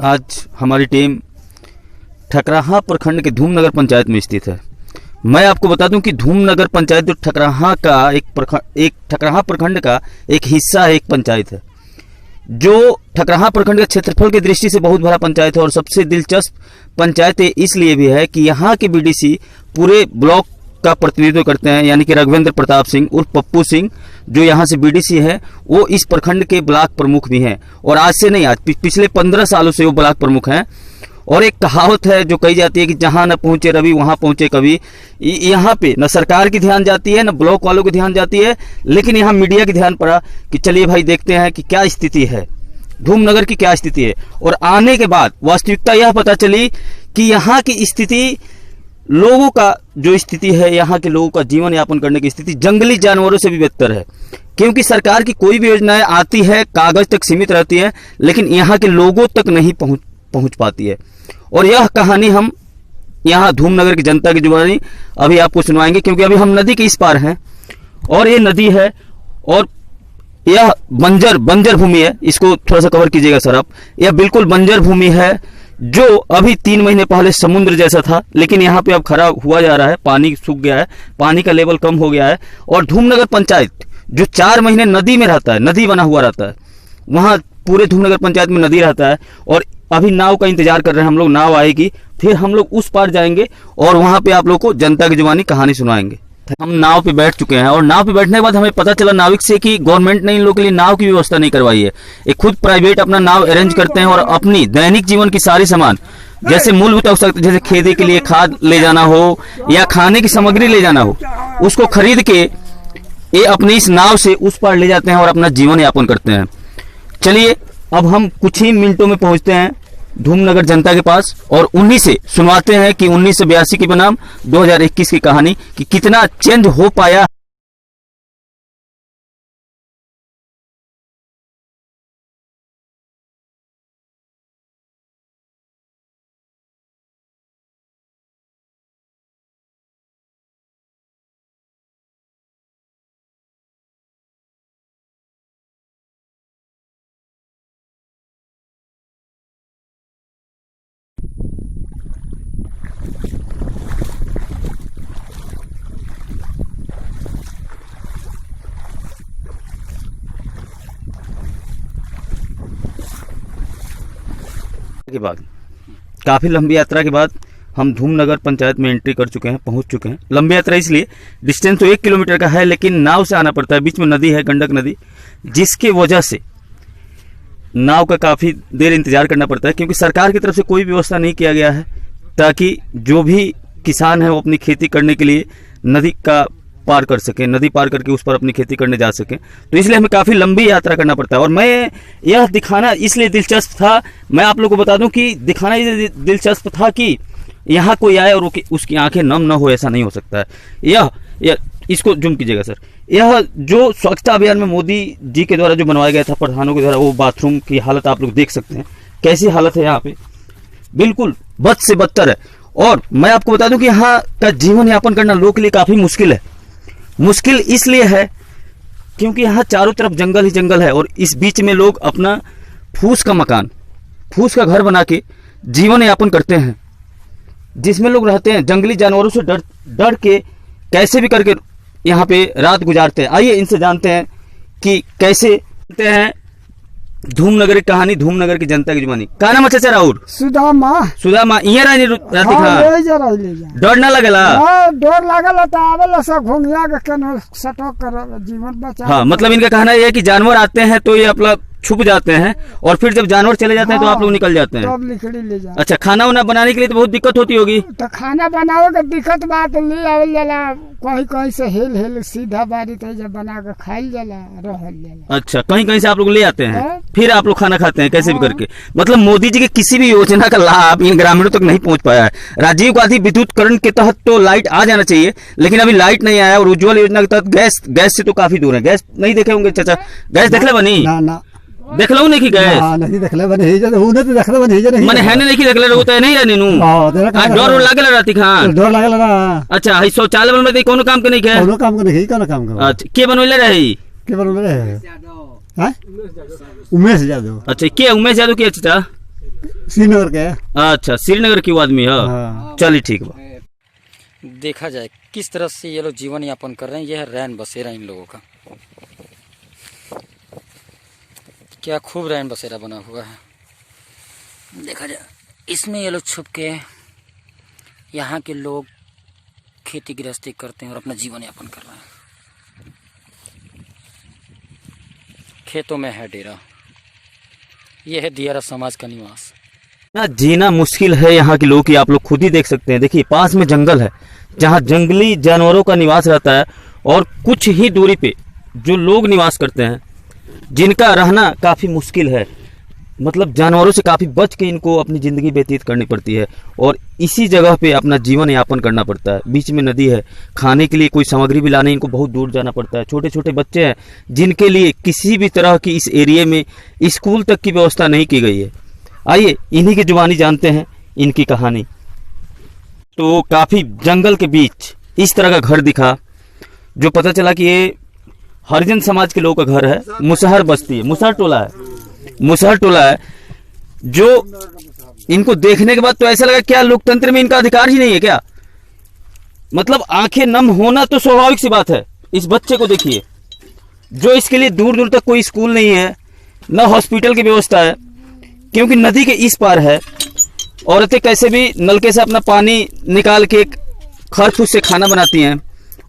आज हमारी टीम ठकराहा प्रखंड के धूमनगर पंचायत में स्थित है। मैं आपको बता दूं कि धूमनगर पंचायत जो ठकराहा का एक ठकराहा प्रखंड का एक हिस्सा है, एक पंचायत है जो ठकराहा प्रखंड के क्षेत्रफल की दृष्टि से बहुत बड़ा पंचायत है और सबसे दिलचस्प पंचायत इसलिए भी है कि यहाँ के बीडीसी पूरे ब्लॉक का प्रतिनिधित्व करते हैं, यानी कि राघवेंद्र प्रताप सिंह उर्फ पप्पू सिंह जो यहाँ से बीडीसी है, वो इस प्रखंड के ब्लॉक प्रमुख भी हैं और आज से नहीं, आज पिछले 15 सालों से वो ब्लॉक प्रमुख हैं। और एक कहावत है जो कही जाती है कि जहां न पहुंचे रवि वहां पहुंचे कवि। यहाँ पे न सरकार की ध्यान जाती है न ब्लॉक वालों की ध्यान जाती है, लेकिन यहाँ मीडिया की ध्यान पड़ा कि चलिए भाई देखते हैं कि क्या स्थिति है, धूमनगर की क्या स्थिति है। और आने के बाद वास्तविकता यह पता चली कि यहाँ की स्थिति, लोगों का जो स्थिति है, यहाँ के लोगों का जीवन यापन करने की स्थिति जंगली जानवरों से भी बेहतर है, क्योंकि सरकार की कोई भी योजनाएं आती है कागज तक सीमित रहती है, लेकिन यहाँ के लोगों तक नहीं पहुंच पाती है। और यह कहानी हम यहाँ धूमनगर की जनता की जुबानी अभी आपको सुनवाएंगे, क्योंकि अभी हम नदी के इस पार हैं और ये नदी है और यह बंजर भूमि है। इसको थोड़ा सा कवर कीजिएगा सर आप। यह बिल्कुल बंजर भूमि है जो अभी 3 महीने पहले समुद्र जैसा था, लेकिन यहाँ पे अब खरा हुआ जा रहा है, पानी सूख गया है, पानी का लेवल कम हो गया है। और धूमनगर पंचायत जो 4 महीने नदी में रहता है, नदी बना हुआ रहता है, वहाँ पूरे धूमनगर पंचायत में नदी रहता है। और अभी नाव का इंतजार कर रहे हैं हम लोग, नाव आएगी फिर हम लोग उस पार जाएंगे और वहां पे आप लोग को जनता की जुबानी कहानी सुनाएंगे। हम नाव पे बैठ चुके हैं और नाव पे बैठने के बाद हमें पता चला नाविक से कि गवर्नमेंट ने इन लोगों के लिए नाव की व्यवस्था नहीं करवाई है। ये खुद प्राइवेट अपना नाव अरेंज करते हैं और अपनी दैनिक जीवन की सारी सामान, जैसे मूलभूत आवश्यकता, जैसे खेती के लिए खाद ले जाना हो या खाने की सामग्री ले जाना हो, उसको खरीद के ये अपनी इस नाव से उस पार ले जाते हैं और अपना जीवन यापन करते हैं। चलिए अब हम कुछ ही मिनटों में पहुंचते हैं धूमनगर जनता के पास और उन्हीं से सुनवाते हैं कि 1982 के बनाम 2021 की कहानी कि कितना चेंज हो पाया। के बाद काफी लंबी यात्रा के बाद हम धूमनगर पंचायत में एंट्री कर चुके हैं, पहुंच चुके हैं। लंबी यात्रा इसलिए, डिस्टेंस तो 1 किलोमीटर का है, लेकिन नाव से आना पड़ता है। बीच में नदी है, गंडक नदी, जिसके वजह से नाव का काफी देर इंतजार करना पड़ता है, क्योंकि सरकार की तरफ से कोई व्यवस्था नहीं किया गया है ताकि जो भी किसान है वो अपनी खेती करने के लिए नदी का पार कर सके, नदी पार करके उस पर अपनी खेती करने जा सके। तो इसलिए हमें काफी लंबी यात्रा करना पड़ता है। और मैं यह दिखाना इसलिए दिलचस्प था, मैं आप लोगों को बता दूं कि दिखाना इसलिए दिलचस्प था कि यहाँ कोई आए और उसकी आंखें नम न हो, ऐसा नहीं हो सकता है। यह इसको जूम कीजिएगा सर। यह जो स्वच्छता अभियान में मोदी जी के द्वारा जो बनवाया गया था प्रधानों के द्वारा, वो बाथरूम की हालत आप लोग देख सकते हैं कैसी हालत है यहाँ पे, बिल्कुल बद से बदतर है। और मैं आपको बता दूं कि यहाँ का जीवन यापन करना लोगों के लिए काफी मुश्किल है। मुश्किल इसलिए है क्योंकि यहाँ चारों तरफ जंगल ही जंगल है और इस बीच में लोग अपना फूस का मकान, फूस का घर बना के जीवन यापन करते हैं, जिसमें लोग रहते हैं, जंगली जानवरों से डर के कैसे भी करके यहाँ पे रात गुजारते हैं। आइए इनसे जानते हैं कि कैसे जानते हैं धूमनगर की कहानी, धूमनगर की जनता की जुबानी। का नाम अच्छा राउर? सुदामा। इहे रानी राती खा डर ना लगेला? डर लागल त आवेला सब घुमिया के केनो सटक कर जीवन बचा। हाँ, मतलब इनका कहना यह है कि जानवर आते हैं तो ये अपना छुप जाते हैं और फिर जब जानवर चले जाते हैं तो आप लोग निकल जाते हैं। तब लिखड़ी ले जाते। अच्छा, खाना वाना बनाने के लिए तो बहुत दिक्कत होती होगी। तो खाना बनावे के दिक्कत बात ले आवल जाला, कहीं कहीं से हेल सीधा बारी ते जब बना के खाइल जाला, रहल जाला। अच्छा, कहीं कहीं से आप लोग ले आते हैं, फिर आप लोग खाना खाते हैं कैसे भी करके। मतलब मोदी जी के किसी भी योजना का लाभ इन ग्रामीणों तक नहीं पहुंच पाया है। राजीव गांधी विद्युतीकरण के तहत तो लाइट आ जाना चाहिए, लेकिन अभी लाइट नहीं आया। और उज्ज्वल योजना के तहत गैस से तो काफी दूर है। गैस नहीं देखे होंगे चाचा? गैस देख ले बनी देख लो नहीं गए नहीं देखले बने हे जने उने तो देखले बने हे जने माने है नहीं देखले रो तो नहीं रहनी नु। हां, डर लागल राती खान, डर लागल ना। अच्छा, हई शौचालय बनबे त कोनो काम के नहीं के? कोनो काम के नहीं, कोनो काम के। अच्छा, के बनवले रही? के बनवले रहे? हाँ? उमेश यादव। अच्छा, क्या उमेश यादव क्या चाचा? श्रीनगर के। अच्छा, श्रीनगर की वो आदमी है। हाँ। चलिए ठीक बा। देखा जाए किस तरह से ये लोग जीवन यापन कर रहे हैं, यह है रैन बसेरा इन लोगों का। क्या खूब रैन बसेरा बना हुआ है। देखा जाए इसमें ये लोग छुप के यहाँ के लोग खेती गृहस्थी करते हैं और अपना जीवन यापन कर रहे हैं। खेतों में है डेरा, यह है दियारा समाज का निवास। ना जीना मुश्किल है यहाँ के लोग की, आप लोग खुद ही देख सकते हैं। देखिए पास में जंगल है जहाँ जंगली जानवरों का निवास रहता है, और कुछ ही दूरी पे जो लोग निवास करते हैं जिनका रहना काफ़ी मुश्किल है, मतलब जानवरों से काफ़ी बच के इनको अपनी ज़िंदगी व्यतीत करनी पड़ती है, और इसी जगह पे अपना जीवन यापन करना पड़ता है। बीच में नदी है, खाने के लिए कोई सामग्री भी लाने इनको बहुत दूर जाना पड़ता है। छोटे छोटे बच्चे हैं जिनके लिए किसी भी तरह की इस एरिया में स्कूल तक की व्यवस्था नहीं की गई है। आइए इन्हीं की जुबानी जानते हैं इनकी कहानी। तो काफ़ी जंगल के बीच इस तरह का घर दिखा, जो पता चला कि ये हरिजन समाज के लोगों का घर है। मुसहर बस्ती है, मुसहर टोला है, जो इनको देखने के बाद तो ऐसा लगा क्या लोकतंत्र में इनका अधिकार ही नहीं है क्या? मतलब आंखें नम होना तो स्वाभाविक सी बात है। इस बच्चे को देखिए, जो इसके लिए दूर दूर तक कोई स्कूल नहीं है, न हॉस्पिटल की व्यवस्था है, क्योंकि नदी के इस पार है। औरतें कैसे भी नलके से अपना पानी निकाल के खरफूस से खाना बनाती हैं।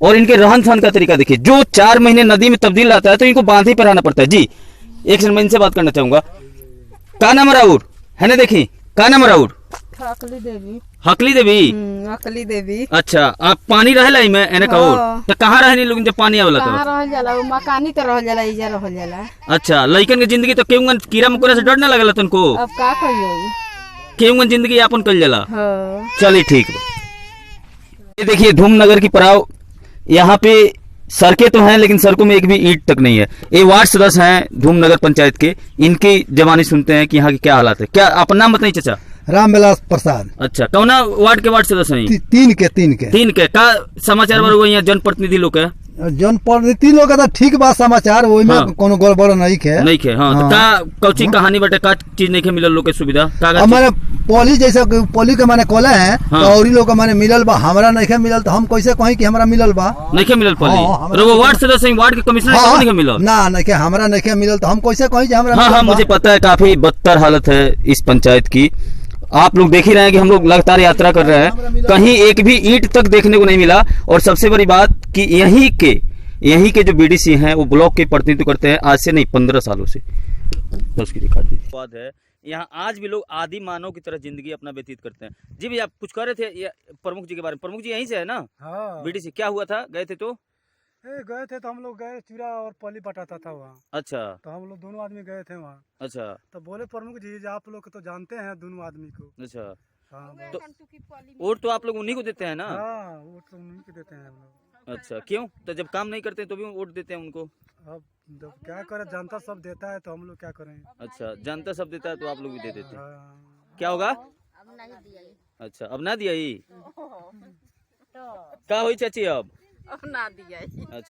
और इनके रहन सहन का तरीका देखिए, जो 4 महीने नदी में तब्दील आता है तो इनको बांध ही पर रहना पड़ता है। जी एक सेकंड मैं इनसे बात करना चाहूंगा। का नाम राउर है ना? देखी का नाम राउर? हकली देवी। हकली देवी। हकली देवी। अच्छा, आप पानी रहेला में एने का और तो कहाँ रहनी लोग जब पानी आवेला? कहाँ रहल जाला? वो मकानी तो रहल जाला, इजा रहल जाला। अच्छा, लइकन के जिंदगी तो केहू कीड़ा मकोड़ा से डर ना लगला तुमको? अब का कहियो, केहू जिंदगी यापन कर जाला। हाँ। चलिए ठीक है। ये देखिए धूमनगर की पड़ाव, यहाँ पे सड़कें तो हैं लेकिन सड़कों में एक भी ईंट तक नहीं है। ये वार्ड सदस्य हैं धूमनगर पंचायत के, इनकी जबानी सुनते हैं कि यहाँ की क्या हालात है। क्या अपना नाम बताइए चाचा? रामविलास प्रसाद। अच्छा, कौना वार्ड के वार्ड सदस्य हैं? तीन के का समाचार वर्ग यहाँ जनप्रतिनिधि लोग है? जनप्रतिनिधि लोग का ठीक बात समाचार, वही में कोनो गड़बड़ नहीं है। हाँ, तो का कौची कहानी बटे का चीज नहीं के मिलल लोग के सुविधा? हमारे पोली जैसे पोली के माने कोले हैं, तो और लोग के माने मिलल बा, हमरा नहीं के मिलल, तो हम कैसे कहीं कि हमरा मिलल बा? नहीं के मिलल पोली। और वो वार्ड सदस्य वार्ड के कमिश्नर नहीं के मिलल? ना नहीं के हमरा नहीं के मिलल, तो हम कैसे कहीं कि हमरा? हाँ, मुझे पता है काफी बदतर हालत है इस पंचायत की। आप लोग देख ही रहे हैं कि हम लोग लगातार यात्रा कर रहे हैं, कहीं एक भी ईंट तक देखने को नहीं मिला। और सबसे बड़ी बात कि यहीं के जो बीडीसी हैं वो ब्लॉक के प्रतिनिधित्व करते हैं आज से नहीं 15 सालों से। उसकी दिखा दीजिए। है यहाँ आज भी लोग आदि मानव की तरह जिंदगी अपना व्यतीत करते हैं। जी भैया आप कुछ कह रहे थे प्रमुख जी के बारे में? प्रमुख जी यहीं से है ना? हाँ। बीडीसी क्या हुआ था? गए थे तो हम लोग गए, चूरा और पली बटाता था वहाँ। अच्छा, तो हम लोग दोनों आदमी गए थे वहाँ। अच्छा, तो बोले प्रमुख जी आप लोग तो जानते हैं दोनों आदमी को। अच्छा, हाँ, तो वोट तो आप लोग उन्हीं को देते हैं ना? हाँ, वोट तो उन्हीं को देते हैं हम लोग। अच्छा, क्यों? तो जब काम नहीं करते तो भी वोट देते हैं उनको? अब जब क्या करें, जनता सब देता है तो हम लोग क्या करें। अच्छा, जनता सब देता है तो आप लोग भी दे देते हैं। हाँ। क्या होगा? अच्छा, अब ना दिया ही? क्या हुई चाची अब? अब ना दिया। अच्छा।